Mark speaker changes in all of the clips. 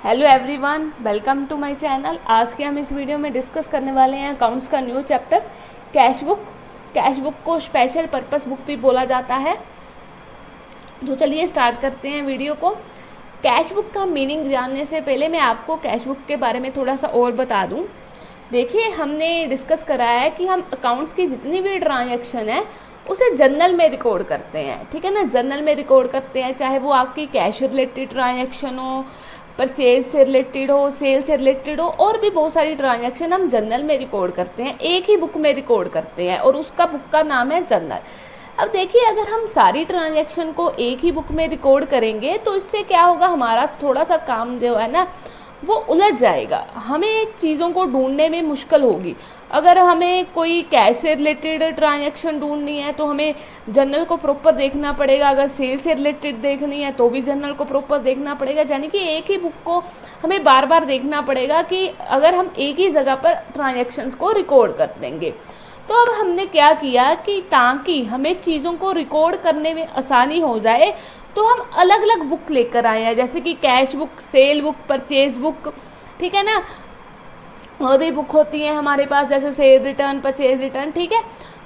Speaker 1: Hello everyone, welcome to my channel. आज के हम इस वीडियो में डिस्कस करने वाले हैं अकाउंट्स का new chapter cash book. Cash book को स्पेशल पर्पस बुक भी बोला जाता है। तो चलिए स्टार्ट करते हैं वीडियो को। कैश बुक का मीनिंग जानने से पहले मैं आपको कैश बुक के बारे में थोड़ा सा और बता दूं। देखिए, हमने डिस्कस करा है कि हम अकाउंट्स की जितनी भी ट्रांजैक्शन है उसे जर्नल में रिकॉर्ड करते हैं। ठीक है ना, जर्नल में रिकॉर्ड करते हैं, चाहे वो आपकी कैश रिलेटेड ट्रांजैक्शन हो, परचेज से रिलेटेड हो, सेल से रिलेटेड हो, और भी बहुत सारी ट्रांजैक्शन हम जर्नल में रिकॉर्ड करते हैं, एक ही बुक में रिकॉर्ड करते हैं और उसका बुक का नाम है जर्नल। अब देखिए, अगर हम सारी ट्रांजैक्शन को एक ही बुक में रिकॉर्ड करेंगे तो इससे क्या होगा, हमारा थोड़ा सा काम जो है ना वो उलझ जाएगा, हमें चीज़ों को ढूंढने में मुश्किल होगी। अगर हमें कोई कैश से रिलेटेड ट्रांजैक्शन ढूंढनी है तो हमें जर्नल को प्रॉपर देखना पड़ेगा, अगर सेल से रिलेटेड देखनी है तो भी जर्नल को प्रॉपर देखना पड़ेगा। यानी कि एक ही बुक को हमें बार बार देखना पड़ेगा कि अगर हम एक ही जगह पर ट्रांजैक्शंस को रिकॉर्ड कर देंगे। तो अब हमने क्या किया कि ताकि हमें चीज़ों को रिकॉर्ड करने में आसानी हो जाए तो हम अलग अलग बुक लेकर आए हैं, जैसे कि cash book, cell book, purchase book. ठीक है ना, और भी बुक होती हैं हमारे पास, जैसे सेल रिटर्न, परचेज रिटर्न। ठीक है,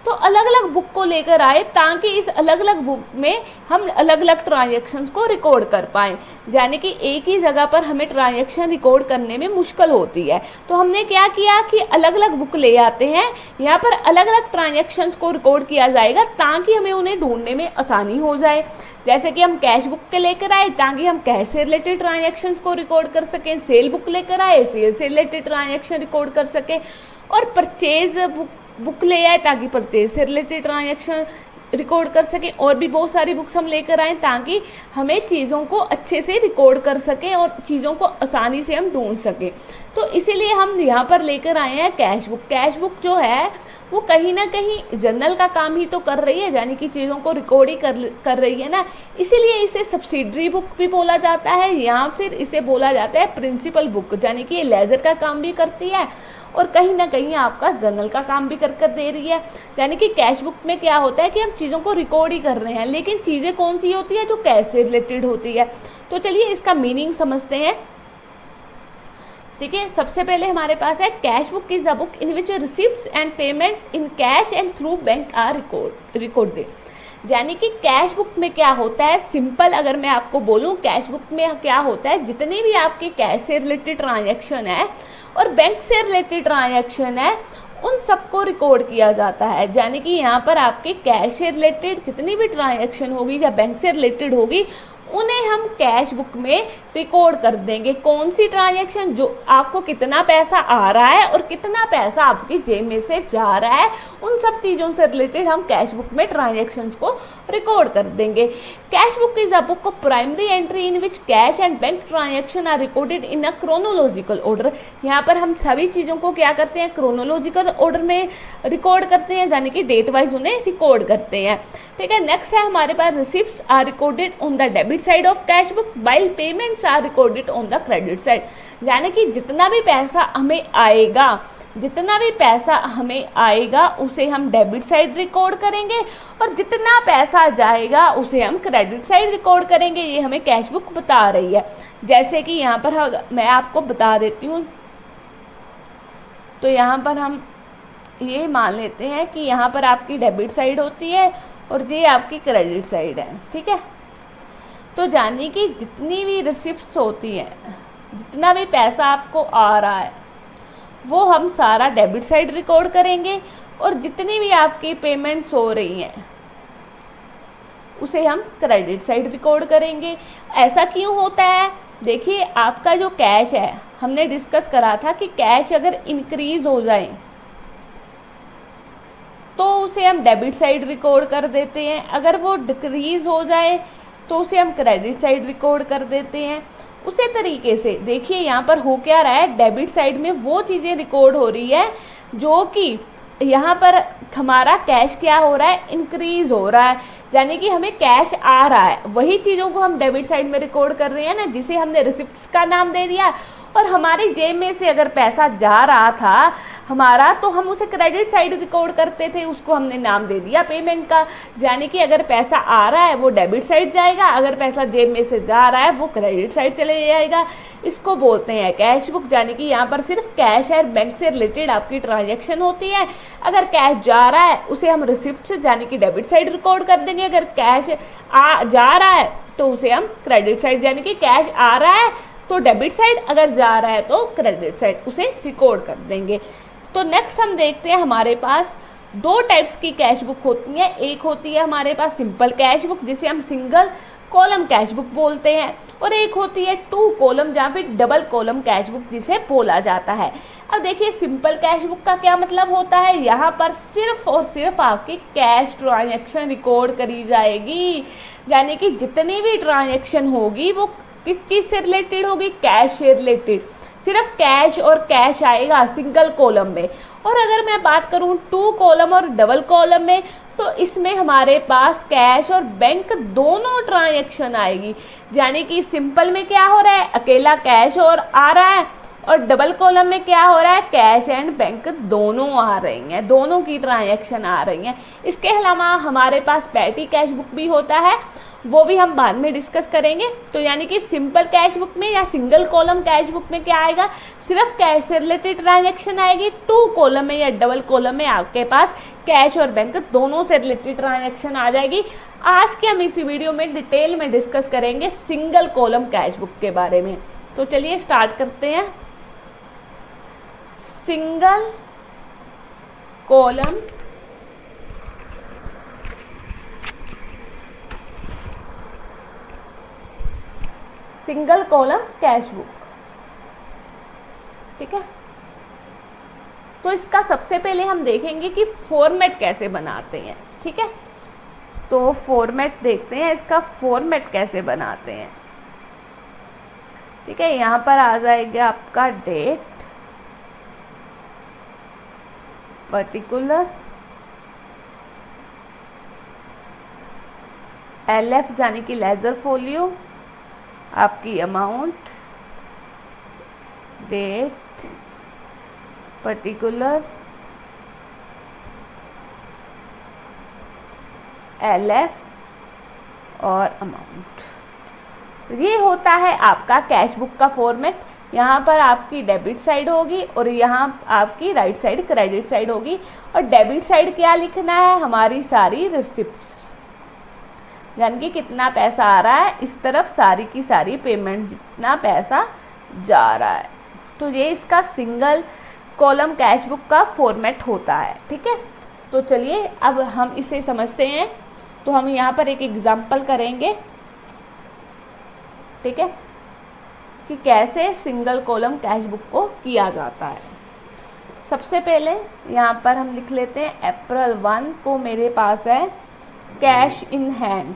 Speaker 1: तो अलग अलग बुक को लेकर आए ताकि इस अलग अलग बुक में हम अलग अलग ट्रांजैक्शंस को रिकॉर्ड कर पाएँ। यानी कि एक ही जगह पर हमें ट्रांजैक्शन रिकॉर्ड करने में मुश्किल होती है, तो हमने क्या किया कि अलग अलग बुक ले आते हैं, यहाँ पर अलग अलग ट्रांजैक्शंस को रिकॉर्ड किया जाएगा ताकि हमें उन्हें ढूंढने में आसानी हो जाए। जैसे कि हम कैश बुक के लेकर आए ताकि हम कैश से रिलेटेड ट्रांजैक्शंस को रिकॉर्ड कर सकें, सेल बुक लेकर आए सेल से रिलेटेड ट्रांजैक्शन रिकॉर्ड कर सकें, और परचेज बुक ले आए ताकि परचेज से रिलेटेड ट्रांजैक्शन रिकॉर्ड कर सकें, और भी बहुत सारी बुक्स हम लेकर आए ताकि हमें चीज़ों को अच्छे से रिकॉर्ड कर सकें और चीज़ों को आसानी से हम ढूंढ सकें। तो इसीलिए हम यहाँ पर लेकर आए हैं कैश बुक। कैश बुक जो है वो कहीं ना कहीं जर्नल का काम ही तो कर रही है, यानी कि चीज़ों को रिकॉर्ड ही कर रही है ना, इसीलिए इसे सब्सिडरी बुक भी बोला जाता है, या फिर इसे बोला जाता है प्रिंसिपल बुक। यानी कि ये लेजर का काम भी करती है और कहीं ना कहीं आपका जर्नल का काम भी कर दे रही है। यानी कि कैश बुक में क्या होता है कि हम चीज़ों को रिकॉर्ड ही कर रहे हैं, लेकिन चीज़ें कौन सी होती है, जो कैश से रिलेटेड होती है। तो चलिए इसका मीनिंग समझते हैं। देखिए, सबसे पहले हमारे पास है cash book is a book in which receipts and payment in cash and through bank are recorded. यानी कि कैश बुक में क्या होता है, सिंपल अगर मैं आपको बोलूं, कैश बुक में क्या होता है, जितनी भी आपकी कैश से रिलेटेड ट्रांजैक्शन है और बैंक से रिलेटेड ट्रांजैक्शन है उन सबको रिकॉर्ड किया जाता है। यानी कि यहाँ पर आपके कैश से रिलेटेड जितनी भी ट्रांजैक्शन होगी या बैंक से रिलेटेड होगी उन्हें हम कैश बुक में रिकॉर्ड कर देंगे। कौन सी ट्रांजैक्शन, जो आपको कितना पैसा आ रहा है और कितना पैसा आपकी जेब में से जा रहा है, उन सब चीज़ों से रिलेटेड हम कैश बुक में ट्रांजैक्शंस को रिकॉर्ड कर देंगे। Cash book is a book of primary entry in which cash and bank transaction are recorded in a chronological order. यहाँ पर हम सभी चीज़ों को क्या करते हैं, क्रोनोलॉजिकल ऑर्डर में रिकॉर्ड करते हैं, यानी कि डेट वाइज उन्हें रिकॉर्ड करते हैं। ठीक है, नेक्स्ट है हमारे पास receipts are recorded on the debit side of cash book while payments are recorded on the credit side. यानी कि जितना भी पैसा हमें आएगा उसे हम डेबिट साइड रिकॉर्ड करेंगे, और जितना पैसा जाएगा उसे हम क्रेडिट साइड रिकॉर्ड करेंगे। ये हमें कैश बुक बता रही है। जैसे कि यहाँ पर मैं आपको बता देती हूँ, तो यहाँ पर हम ये मान लेते हैं कि यहाँ पर आपकी डेबिट साइड होती है और ये आपकी क्रेडिट साइड है। ठीक है, तो जानिए कि जितनी भी रिसिप्ट्स होती हैं, जितना भी पैसा आपको आ रहा है वो हम सारा डेबिट साइड रिकॉर्ड करेंगे, और जितनी भी आपकी पेमेंट्स हो रही हैं उसे हम क्रेडिट साइड रिकॉर्ड करेंगे। ऐसा क्यों होता है, देखिए आपका जो कैश है, हमने डिस्कस करा था कि कैश अगर इंक्रीज हो जाए तो उसे हम डेबिट साइड रिकॉर्ड कर देते हैं, अगर वो डिक्रीज हो जाए तो उसे हम क्रेडिट साइड रिकॉर्ड कर देते हैं। उसी तरीके से देखिए यहाँ पर हो क्या रहा है, डेबिट साइड में वो चीज़ें रिकॉर्ड हो रही है जो कि यहाँ पर हमारा कैश क्या हो रहा है, इंक्रीज हो रहा है, यानी कि हमें कैश आ रहा है। वही चीज़ों को हम डेबिट साइड में रिकॉर्ड कर रहे हैं ना, जिसे हमने रिसिप्ट्स का नाम दे दिया। और हमारी जेब में से अगर पैसा जा रहा था, हमारा, तो हम उसे क्रेडिट साइड रिकॉर्ड करते थे, उसको हमने नाम दे दिया पेमेंट का। यानी कि अगर पैसा आ रहा है वो डेबिट साइड जाएगा, अगर पैसा जेब में से जा रहा है वो क्रेडिट साइड चले जाएगा। इसको बोलते हैं कैश बुक। यानी कि यहाँ पर सिर्फ कैश है, बैंक से रिलेटेड आपकी ट्रांजेक्शन होती है। अगर कैश जा रहा है उसे हम रिसिप्ट यानी कि डेबिट साइड रिकॉर्ड कर देंगे, अगर कैश जा रहा है तो उसे हम क्रेडिट साइड, यानी कि कैश आ रहा है तो डेबिट साइड, अगर जा रहा है तो क्रेडिट साइड, उसे रिकॉर्ड कर देंगे। तो नेक्स्ट हम देखते हैं, हमारे पास दो टाइप्स की कैश बुक होती है। एक होती है हमारे पास सिंपल कैश बुक, जिसे हम सिंगल कॉलम कैश बुक बोलते हैं, और एक होती है 2 कॉलम या फिर डबल कॉलम कैश बुक जिसे बोला जाता है। अब देखिए सिंपल कैश बुक का क्या मतलब होता है। यहाँ पर सिर्फ और सिर्फ आपकी कैश ट्रांजैक्शन रिकॉर्ड करी जाएगी, यानी कि जितनी भी ट्रांजैक्शन होगी वो किस चीज़ से रिलेटेड होगी, कैश से रिलेटेड। सिर्फ कैश और कैश आएगा सिंगल कॉलम में। और अगर मैं बात करूं 2 कॉलम और डबल कॉलम में, तो इसमें हमारे पास कैश और बैंक दोनों ट्रांजैक्शन आएगी। यानी कि सिंपल में क्या हो रहा है, अकेला कैश और आ रहा है, और डबल कॉलम में क्या हो रहा है, कैश एंड बैंक दोनों आ रही हैं, दोनों की ट्रांजैक्शन आ रही हैं। इसके अलावा हमारे पास पैटी कैश बुक भी होता है, वो भी हम बाद में डिस्कस करेंगे। तो यानी कि सिंपल कैश बुक में या सिंगल कॉलम कैश बुक में क्या आएगा, सिर्फ कैश से रिलेटेड ट्रांजैक्शन आएगी। 2 कॉलम में या डबल कॉलम में आपके पास कैश और बैंक दोनों से रिलेटेड ट्रांजैक्शन आ जाएगी। आज के हम इसी वीडियो में डिटेल में डिस्कस करेंगे सिंगल कॉलम कैश बुक के बारे में। तो चलिए स्टार्ट करते हैं। Single column single column cash book, ठीक है। तो इसका सबसे पहले हम देखेंगे कि फॉर्मेट कैसे बनाते हैं, ठीक है। तो फॉर्मेट देखते हैं, इसका फॉर्मेट कैसे बनाते हैं, ठीक है। यहाँ पर आ जाएगा आपका डेट, पर्टिकुलर, LF यानी कि लेजर फोलियो, आपकी अमाउंट, डेट, पर्टिकुलर, LF और अमाउंट। ये होता है आपका कैश बुक का फॉर्मेट। यहाँ पर आपकी डेबिट साइड होगी और यहाँ आपकी राइट साइड क्रेडिट साइड होगी। और डेबिट साइड क्या लिखना है, हमारी सारी रिसिप्ट्स, यानी कि कितना पैसा आ रहा है, इस तरफ सारी की सारी पेमेंट, जितना पैसा जा रहा है। तो ये इसका सिंगल कॉलम कैश बुक का फॉर्मेट होता है, ठीक है। तो चलिए अब हम इसे समझते हैं। तो हम यहाँ पर एक एग्जाम्पल करेंगे, ठीक है, कि कैसे सिंगल कॉलम कैश बुक को किया जाता है। सबसे पहले यहाँ पर हम लिख लेते हैं अप्रैल 1 को मेरे पास है कैश इन हैंड,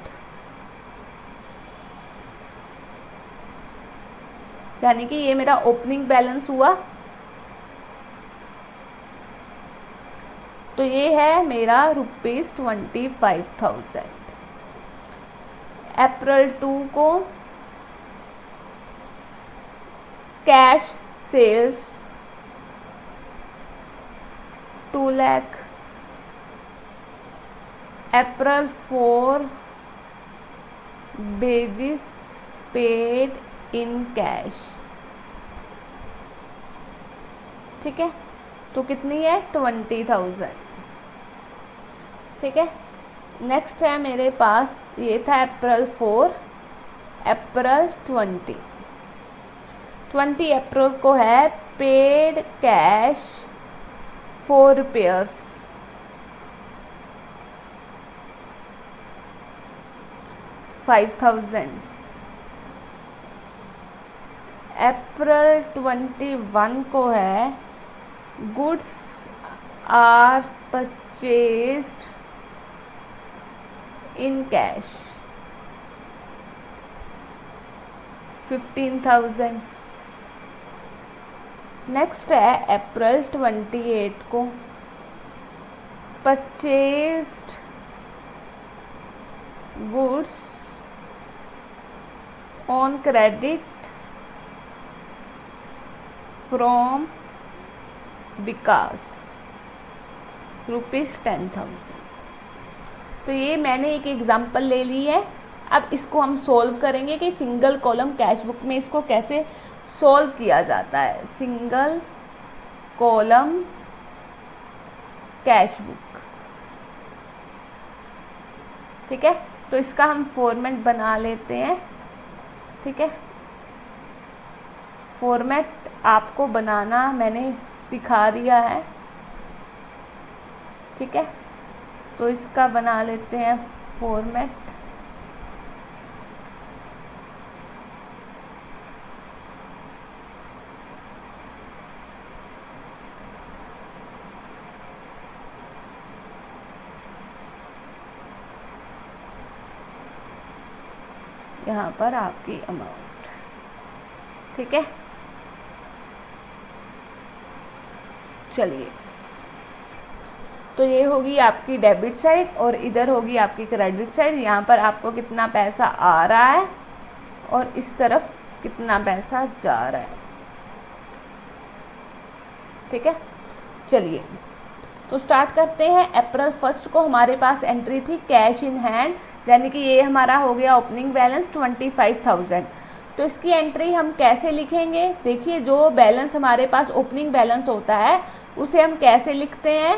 Speaker 1: यानी कि ये मेरा ओपनिंग बैलेंस हुआ। तो ये है मेरा ₹25,000। अप्रैल 2 को cash sales 2 lakh. April 4 wages paid in cash, ठीक है। तो कितनी है, 20,000, ठीक है। नेक्स्ट है मेरे पास, ये था अप्रैल 4, अप्रैल 20 अप्रैल को है paid cash for repairs, 5,000। April 21 को है goods are purchased in cash, 15,000। Next है अप्रैल 28 को purchased goods on credit from Vikas ₹10,000। तो ये मैंने एक एग्जांपल ले ली है। अब इसको हम सोल्व करेंगे कि सिंगल कॉलम कैश बुक में इसको कैसे सोल्व किया जाता है। सिंगल कॉलम कैश बुक, ठीक है। तो इसका हम फॉर्मेट बना लेते हैं, ठीक है। फॉर्मेट आपको बनाना मैंने सिखा दिया है, ठीक है। तो इसका बना लेते हैं फॉर्मेट। यहाँ पर आपकी अमाउंट, ठीक है। चलिए, तो ये होगी आपकी डेबिट साइड और इधर होगी आपकी क्रेडिट साइड। यहाँ पर आपको कितना पैसा आ रहा है और इस तरफ कितना पैसा जा रहा है, ठीक है। चलिए, तो स्टार्ट करते हैं। अप्रैल 1 को हमारे पास एंट्री थी कैश इन हैंड, यानी कि ये हमारा हो गया ओपनिंग बैलेंस 25,000। तो इसकी एंट्री हम कैसे लिखेंगे? देखिए, जो बैलेंस हमारे पास ओपनिंग बैलेंस होता है उसे हम कैसे लिखते हैं?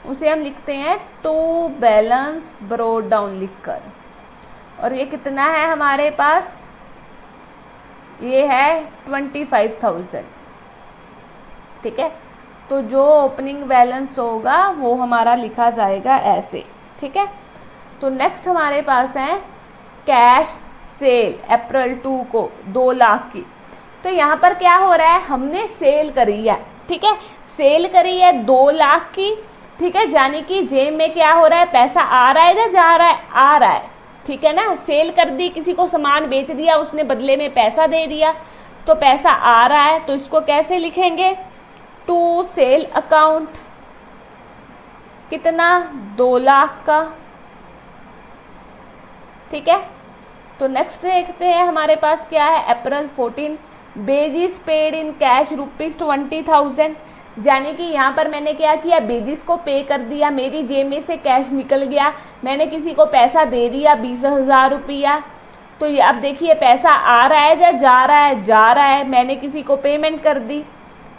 Speaker 1: उसे हम लिखते हैं टू बैलेंस ब्रोट डाउन लिखकर। और ये कितना है हमारे पास? ये है 25,000, ठीक है। तो जो ओपनिंग बैलेंस होगा वो हमारा लिखा जाएगा ऐसे, ठीक है। तो नेक्स्ट हमारे पास है कैश सेल अप्रैल 2 को 2 लाख की। तो यहाँ पर क्या हो रहा है? हमने सेल करी है, ठीक है। सेल करी है 2 लाख की, ठीक है। यानी कि जेब में क्या हो रहा है? पैसा आ रहा है या जा रहा है? आ रहा है, ठीक है ना। सेल कर दी, किसी को सामान बेच दिया, उसने बदले में पैसा दे दिया, तो पैसा आ रहा है। तो इसको कैसे लिखेंगे? टू सेल अकाउंट, कितना? 2 लाख का, ठीक है। तो नेक्स्ट देखते हैं हमारे पास क्या है। अप्रैल 14 बेजिस पेड इन कैश ₹20,000। यानी कि यहाँ पर मैंने क्या किया? बेजिस को पे कर दिया, मेरी जेब में से कैश निकल गया, मैंने किसी को पैसा दे दिया 20,000 रुपया। तो ये अब देखिए पैसा आ रहा है या जा रहा है? जा रहा है। मैंने किसी को पेमेंट कर दी,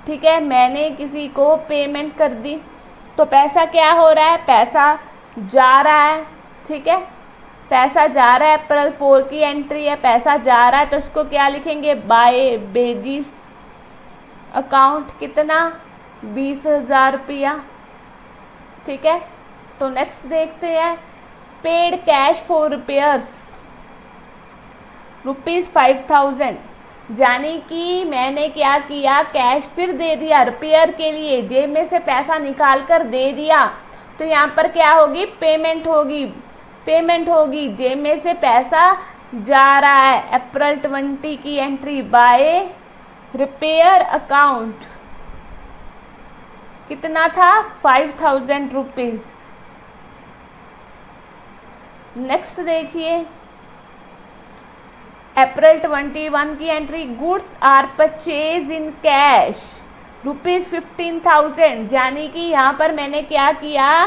Speaker 1: ठीक है, मैंने किसी को पेमेंट कर दी। तो पैसा क्या हो रहा है? पैसा जा रहा है, ठीक है। पैसा जा रहा है, अप्रैल 4 की एंट्री है, पैसा जा रहा है। तो इसको क्या लिखेंगे? बाय बेजिस अकाउंट, कितना? 20,000 रुपया, ठीक है। तो नेक्स्ट देखते हैं पेड कैश फॉर रिपेयर्स ₹5,000। यानी कि मैंने क्या किया? कैश फिर दे दिया रिपेयर के लिए, जेब में से पैसा निकाल कर दे दिया। तो यहाँ पर क्या होगी? पेमेंट होगी, पेमेंट होगी। जेब में से पैसा जा रहा है, अप्रैल 20 की एंट्री बाय रिपेयर अकाउंट, कितना था? 5,000 रुपीज। नेक्स्ट देखिए अप्रैल 21 की entry goods are purchase in cash ₹15,000। यानी कि यहाँ पर मैंने क्या किया?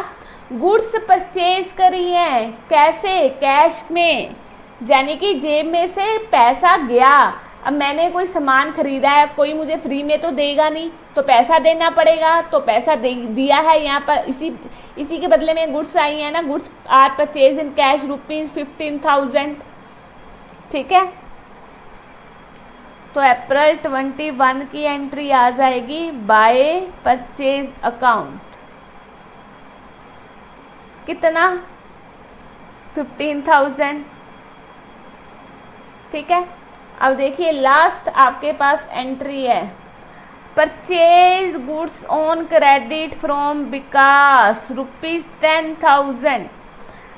Speaker 1: गुड्स परचेज करी है, कैसे? कैश में, यानी कि जेब में से पैसा गया। अब मैंने कोई सामान खरीदा है, कोई मुझे फ्री में तो देगा नहीं, तो पैसा देना पड़ेगा। तो पैसा दिया है यहाँ पर, इसी के बदले में गुड्स आई है ना। Goods are purchase in cash ₹15,000, ठीक है। तो अप्रैल 21 की एंट्री आ जाएगी बाय परचेज अकाउंट, कितना? 15,000, ठीक है। अब देखिए लास्ट आपके पास एंट्री है purchase goods on credit from Vikas ₹10,000।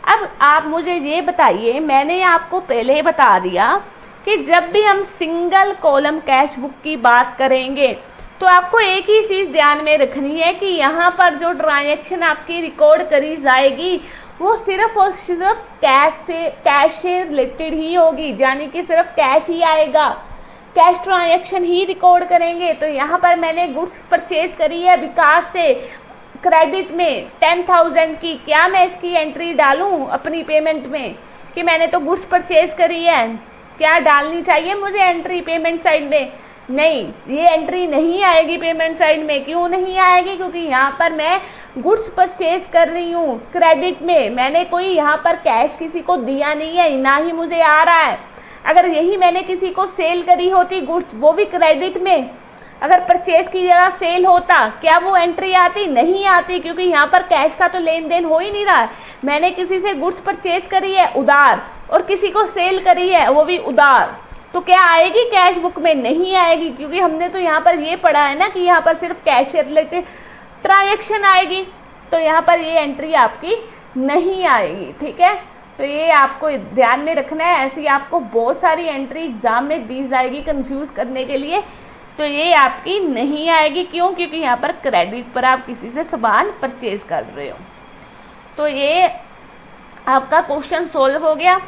Speaker 1: अब आप मुझे ये बताइए, मैंने आपको पहले ही बता दिया कि जब भी हम सिंगल कॉलम कैश बुक की बात करेंगे तो आपको एक ही चीज़ ध्यान में रखनी है कि यहाँ पर जो ट्रांजैक्शन आपकी रिकॉर्ड करी जाएगी वो सिर्फ और सिर्फ कैश से रिलेटेड ही होगी, यानी कि सिर्फ कैश ही आएगा। कैश ट्रांजैक्शन ही रिकॉर्ड करेंगे। तो यहाँ पर मैंने गुड्स परचेज करी है विकास से क्रेडिट में 10,000 की, क्या मैं इसकी एंट्री डालूं अपनी पेमेंट में कि मैंने तो गुड्स परचेज करी है? क्या डालनी चाहिए मुझे एंट्री पेमेंट साइड में? नहीं, ये एंट्री नहीं आएगी पेमेंट साइड में। क्यों नहीं आएगी? क्योंकि यहाँ पर मैं गुड्स परचेज कर रही हूँ क्रेडिट में, मैंने कोई यहाँ पर कैश किसी को दिया नहीं है, ना ही मुझे आ रहा है। अगर यही मैंने किसी को सेल करी होती गुड्स, वो भी क्रेडिट में, अगर परचेज की जगह सेल होता, क्या वो एंट्री आती? नहीं आती, क्योंकि यहाँ पर कैश का तो लेन देन हो ही नहीं रहा है। मैंने किसी से गुड्स परचेज करी है उधार और किसी को सेल करी है वो भी उधार, तो क्या आएगी कैश बुक में? नहीं आएगी, क्योंकि हमने तो यहाँ पर ये पढ़ा है ना कि यहाँ पर सिर्फ कैश से रिलेटेड ट्रांजैक्शन आएगी, तो यहाँ पर ये एंट्री आपकी नहीं आएगी। ठीक है, तो ये आपको ध्यान में रखना है। ऐसी आपको बहुत सारी एंट्री एग्जाम में दी जाएगी कंफ्यूज करने के लिए, तो ये आपकी नहीं आएगी। क्यों? क्योंकि यहाँ पर क्रेडिट पर आप किसी से सामान परचेज कर रहे हो। तो ये आपका क्वेश्चन सोल्व हो गया।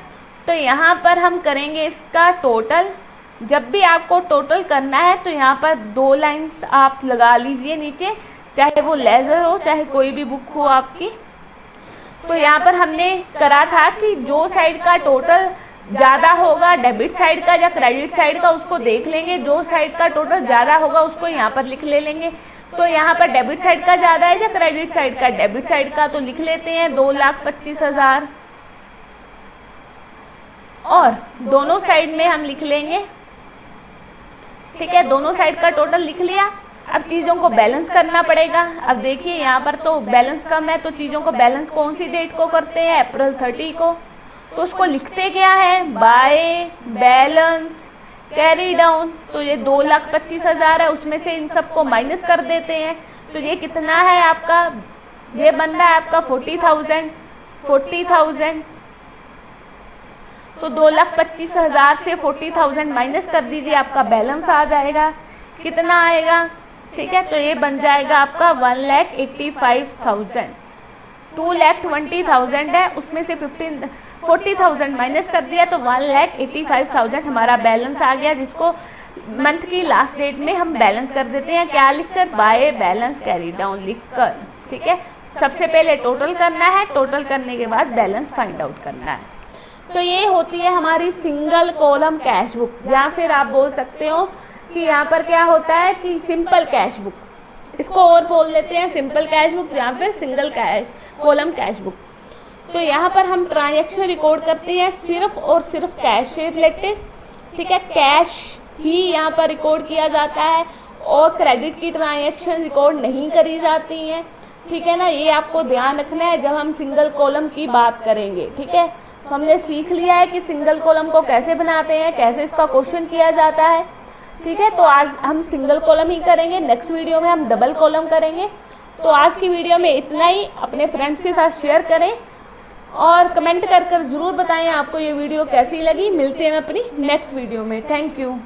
Speaker 1: तो यहाँ पर हम करेंगे इसका टोटल। जब भी आपको टोटल करना है तो यहाँ पर 2 लाइंस आप लगा लीजिए नीचे, चाहे वो लेजर हो चाहे कोई भी बुक हो आपकी। तो यहाँ पर हमने करा था कि जो साइड का टोटल ज़्यादा होगा डेबिट साइड का या क्रेडिट साइड का, उसको देख लेंगे। जो साइड का टोटल ज़्यादा होगा उसको यहाँ पर लिख ले लेंगे। तो यहाँ पर डेबिट साइड का ज़्यादा है या क्रेडिट साइड का? डेबिट साइड का, तो लिख लेते हैं 2,25,000। और दोनों साइड में हम लिख लेंगे। ठीक है, दोनों साइड का टोटल लिख लिया। अब चीज़ों को बैलेंस करना पड़ेगा। अब देखिए यहाँ पर तो बैलेंस कम है, तो चीज़ों को बैलेंस कौन सी डेट को करते हैं? अप्रैल 30 को। तो उसको लिखते क्या है? By balance carry down. तो ये 2,25,000 है, उसमें से इन सबको माइनस कर देते हैं। तो ये कितना है आपका? ये बन रहा है आपका 40,000। तो 2,25,000 से 40,000 माइनस कर दीजिए, आपका बैलेंस आ जाएगा। कितना आएगा? ठीक है, तो ये बन जाएगा आपका 1,85,000। 2,20,000 है, उसमें से 40,000 माइनस कर दिया तो 1,85,000 हमारा बैलेंस आ गया, जिसको मंथ की लास्ट डेट में हम बैलेंस कर देते हैं। क्या लिखकर? बाय बैलेंस कैरी डाउन लिखकर। ठीक है, सबसे पहले टोटल करना है, टोटल करने के बाद बैलेंस फाइंड आउट करना है। तो ये होती है हमारी सिंगल कॉलम कैश बुक, या फिर आप बोल सकते हो कि यहाँ पर क्या होता है कि सिंपल कैश बुक, इसको और बोल देते हैं सिंपल कैश बुक या फिर single cash column cash book. तो यहाँ पर हम ट्रांजैक्शन रिकॉर्ड करते हैं सिर्फ और सिर्फ कैश से रिलेटेड। ठीक है, कैश ही यहाँ पर रिकॉर्ड किया जाता है और क्रेडिट की ट्रांजैक्शन रिकॉर्ड नहीं करी जाती हैं। ठीक है ना, ये आपको ध्यान रखना है जब हम सिंगल कॉलम की बात करेंगे। ठीक है, तो हमने सीख लिया है कि सिंगल कॉलम को कैसे बनाते हैं, कैसे इसका क्वेश्चन किया जाता है। ठीक है, तो आज हम सिंगल कॉलम ही करेंगे, नेक्स्ट वीडियो में हम डबल कॉलम करेंगे। तो आज की वीडियो में इतना ही। अपने फ्रेंड्स के साथ शेयर करें और कमेंट कर ज़रूर बताएं आपको ये वीडियो कैसी लगी। मिलते हैं अपनी नेक्स्ट वीडियो में। Thank you.